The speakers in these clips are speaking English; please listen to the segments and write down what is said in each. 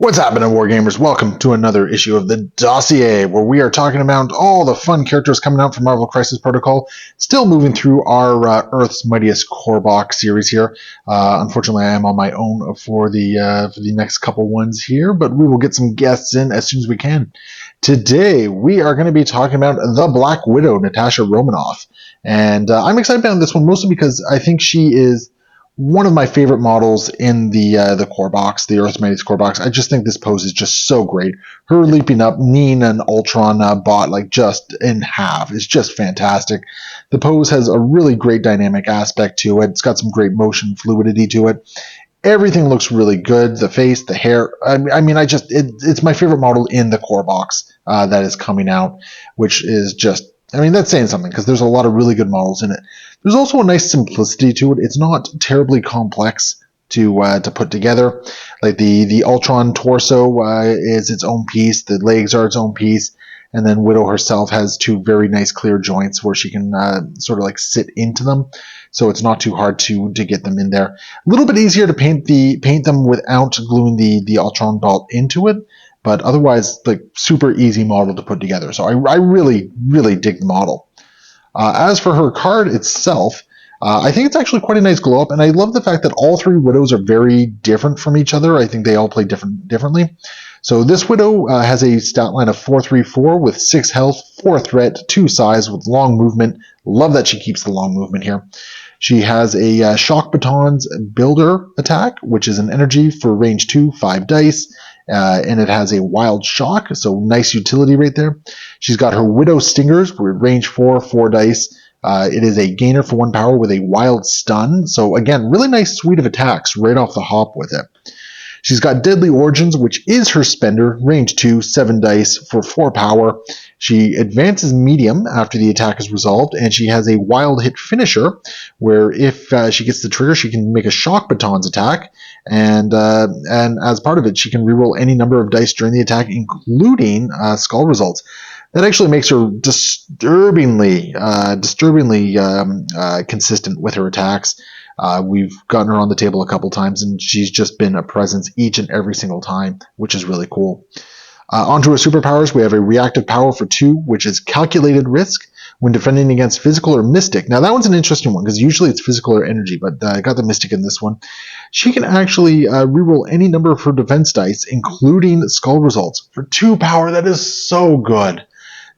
What's happening, Wargamers? Welcome to another issue of the Dossier, where we are talking about all the fun characters coming out from Marvel Crisis Protocol. Still moving through our Earth's Mightiest core box series here. Unfortunately, I am on my own for the next couple ones here, but we will get some guests in as soon as we can. Today, we are going to be talking about the Black Widow, Natasha Romanoff, and I'm excited about this one mostly because I think she is one of my favorite models in the core box, the Earth's Mightiest core box. I just think this pose is just so great. Her leaping up, kneeing an Ultron bot like just in half is just fantastic. The pose has a really great dynamic aspect to it. It's got some great motion fluidity to it. Everything looks really good. The face, the hair. It's my favorite model in the core box that is coming out, which is just, that's saying something because there's a lot of really good models in it. There's also a nice simplicity to it. It's not terribly complex to put together. Like the Ultron torso is its own piece. The legs are its own piece. And then Widow herself has two very nice clear joints where she can sort of like sit into them. So it's not too hard to get them in there. A little bit easier to paint them without gluing the Ultron belt into it. But otherwise, like super easy model to put together. So I really, really dig the model. As for her card itself, I think it's actually quite a nice glow up, and I love the fact that all three Widows are very different from each other. I think they all play differently. So this Widow has a stat line of 434 with 6 health, 4 threat, 2 size with long movement. Love that she keeps the long movement here. She has a Shock Batons Builder attack, which is an energy for range 2, 5 dice. And it has a wild shock, so nice utility right there. She's got her Widow Stingers, range 4, 4 dice. It is a gainer for 1 power with a wild stun, so again, really nice suite of attacks right off the hop with it. She's got Deadly Origins, which is her spender, range 2, 7 dice for 4 power. She advances medium after the attack is resolved, and she has a wild hit finisher, where if she gets the trigger, she can make a Shock Batons attack, and as part of it, she can reroll any number of dice during the attack, including skull results. That actually makes her disturbingly consistent with her attacks. We've gotten her on the table a couple times, and she's just been a presence each and every single time, which is really cool. Onto her superpowers, we have a reactive power for 2, which is calculated risk when defending against physical or mystic. Now, that one's an interesting one, because usually it's physical or energy, but I got the mystic in this one. She can actually reroll any number of her defense dice, including skull results, for 2 power. That is so good.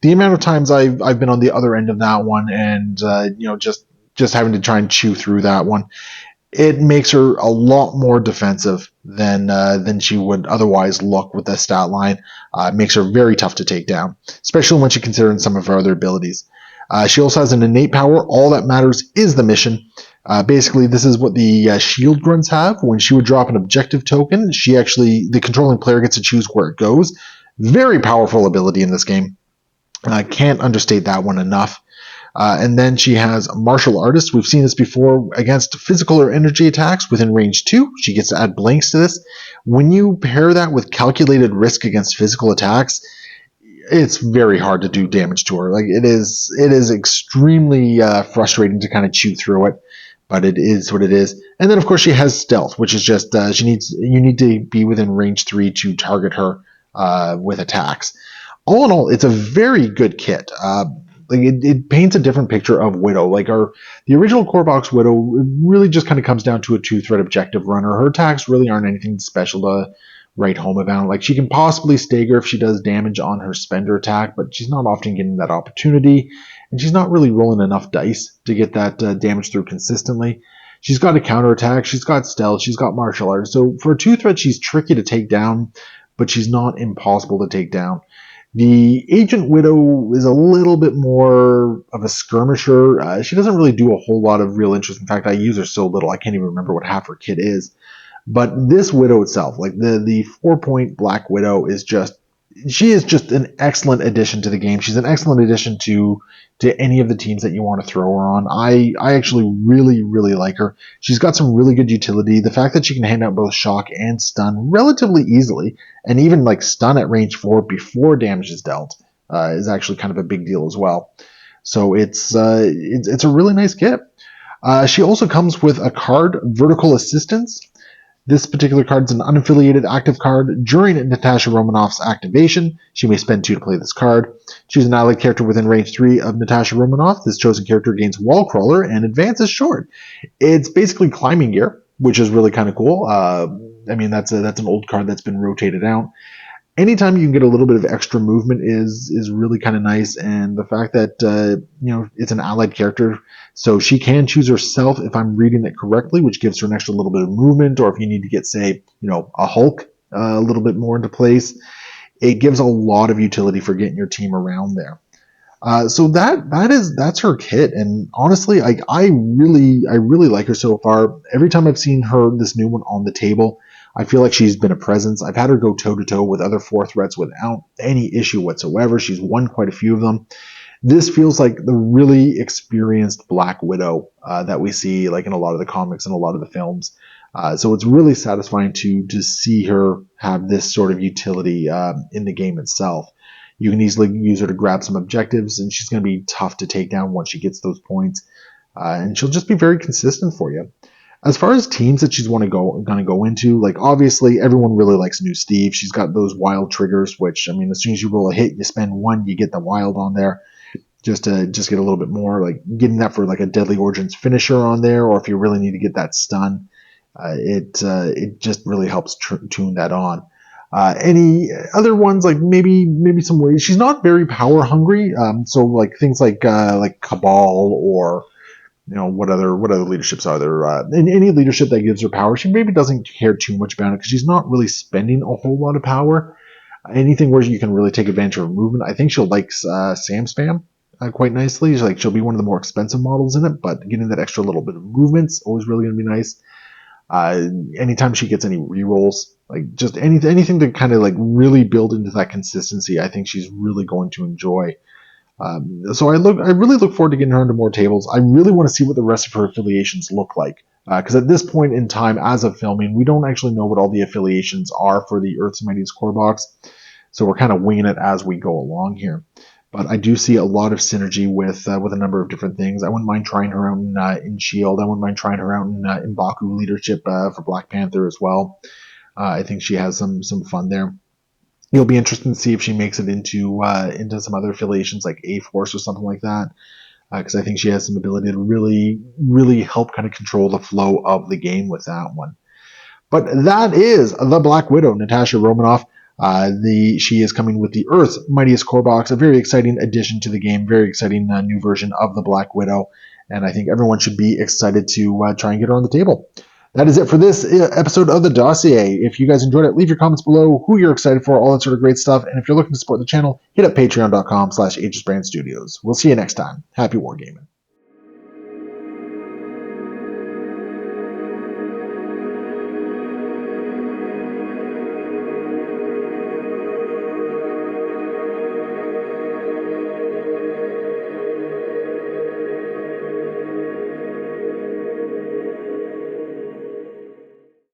The amount of times I've been on the other end of that one, and just having to try and chew through that one, it makes her a lot more defensive than she would otherwise look with the stat line. It makes her very tough to take down, especially when you consider some of her other abilities. She also has an innate power. All that matters is the mission. Basically, this is what the shield grunts have. When she would drop an objective token, the controlling player gets to choose where it goes. Very powerful ability in this game. I can't understate that one enough. And then she has Martial Artist. We've seen this before against physical or energy attacks within range 2. She gets to add blanks to this. When you pair that with calculated risk against physical attacks, it's very hard to do damage to her. Like it is extremely frustrating to kind of chew through it, but it is what it is. And then of course she has Stealth, which is just you need to be within range 3 to target her with attacks. All in all, it's a very good kit. It paints a different picture of Widow. Like the original core box Widow really just kind of comes down to a 2-threat objective runner. Her attacks really aren't anything special to write home about. Like she can possibly stagger if she does damage on her spender attack, but she's not often getting that opportunity, and she's not really rolling enough dice to get that damage through consistently. She's got a counterattack, she's got stealth, she's got martial arts. So for a 2-threat, she's tricky to take down, but she's not impossible to take down. The Agent Widow is a little bit more of a skirmisher. She doesn't really do a whole lot of real interest. In fact, I use her so little I can't even remember what half her kit is. But this Widow itself, like the 4-point Black Widow, she is just an excellent addition to the game. She's an excellent addition to any of the teams that you want to throw her on. I actually really, really like her. She's got some really good utility. The fact that she can hand out both shock and stun relatively easily, and even like stun at range 4 before damage is dealt, is actually kind of a big deal as well. So it's a really nice kit. She also comes with a card, Vertical Assistance. This particular card is an unaffiliated active card. During Natasha Romanoff's activation, she may spend 2 to play this card. Choose an allied character within range 3 of Natasha Romanoff. This chosen character gains Wall Crawler and advances short. It's basically climbing gear, which is really kind of cool. I mean, that's an old card that's been rotated out. Anytime you can get a little bit of extra movement is really kind of nice, and the fact that it's an allied character, so she can choose herself if I'm reading it correctly, which gives her an extra little bit of movement. Or if you need to get, say, a Hulk a little bit more into place, it gives a lot of utility for getting your team around there. So that's her kit, and honestly, I really like her so far. Every time I've seen this new one on the table, I feel like she's been a presence. I've had her go toe to toe with other 4 threats without any issue whatsoever. She's won quite a few of them. This feels like the really experienced Black Widow that we see like in a lot of the comics and a lot of the films. So it's really satisfying to see her have this sort of utility in the game itself. You can easily use her to grab some objectives, and she's going to be tough to take down once she gets those points. And she'll just be very consistent for you. As far as teams that she's going to go into, like obviously everyone really likes New Steve. She's got those wild triggers, which, I mean, as soon as you roll a hit, you spend 1, you get the wild on there, just to get a little bit more. Like getting that for like a Deadly Origins finisher on there, or if you really need to get that stun, it just really helps tune that on. Any other ones, like maybe some ways she's not very power hungry. So like things like Cabal, or what other leaderships are there? Any leadership that gives her power, she maybe doesn't care too much about it because she's not really spending a whole lot of power. Anything where you can really take advantage of her movement, I think she'll like Sam Spam quite nicely. She'll be one of the more expensive models in it, but getting that extra little bit of movement's always really going to be nice. Anytime she gets any rerolls, like just anything to kind of like really build into that consistency, I think she's really going to enjoy. So I really look forward to getting her into more tables. I really want to see what the rest of her affiliations look like, because at this point in time, as of filming, we don't actually know what all the affiliations are for the Earth's Mightiest core box. So we're kind of winging it as we go along here. But I do see a lot of synergy with a number of different things. I wouldn't mind trying her out in Shield. I wouldn't mind trying her out in Baku leadership for Black Panther as well. I think she has some fun there. It'll be interesting to see if she makes it into some other affiliations like A-Force or something like that, because I think she has some ability to really help kind of control the flow of the game with that one. But that is the Black Widow, Natasha Romanoff. She is coming with the Earth's Mightiest core box, a very exciting addition to the game, very exciting new version of the Black Widow, and I think everyone should be excited to try and get her on the table. That is it for this episode of the Dossier. If you guys enjoyed it, leave your comments below, who you're excited for, all that sort of great stuff. And if you're looking to support the channel, hit up patreon.com/AegisBrandStudios. We'll see you next time. Happy wargaming.